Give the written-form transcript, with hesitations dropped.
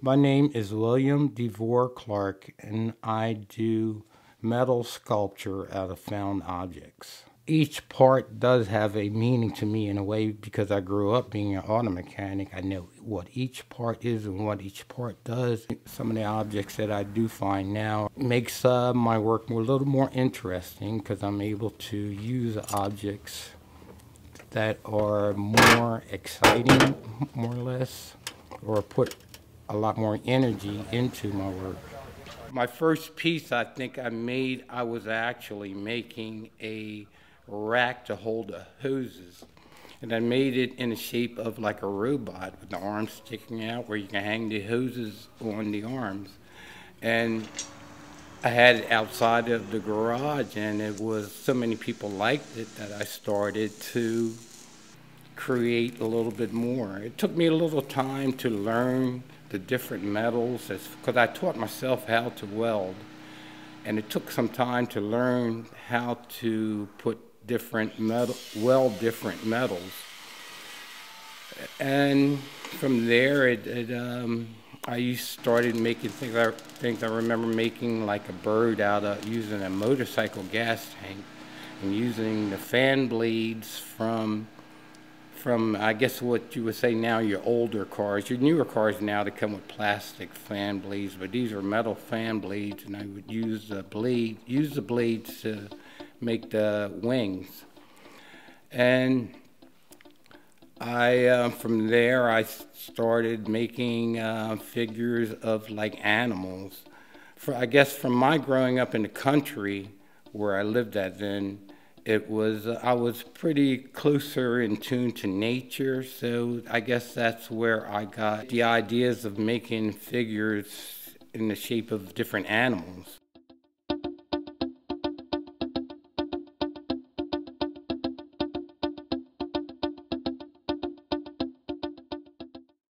My name is William DeVore Clark, and I do metal sculpture out of found objects. Each part does have a meaning to me in a way because I grew up being an auto mechanic. I know what each part is and what each part does. Some of the objects that I do find now makes my work a little more interesting because I'm able to use objects that are more exciting, more or less, or put a lot more energy into my work. My first piece I think I made, I was actually making a rack to hold the hoses. And I made it in the shape of like a robot with the arms sticking out where you can hang the hoses on the arms. And I had it outside of the garage, and it was so many people liked it that I started to create a little bit more. It took me a little time to learn the different metals because I taught myself how to weld, and it took some time to learn how to put weld different metals. And from there, I started making things. I remember making like a bird out of using a motorcycle gas tank and using the fan blades from I guess what you would say now your older cars. Your newer cars now they come with plastic fan blades, but these are metal fan blades, and I would use the blades to make the wings. And from there I started making figures of like animals. I guess from my growing up in the country where I lived at then, I was pretty closer in tune to nature, so I guess that's where I got the ideas of making figures in the shape of different animals.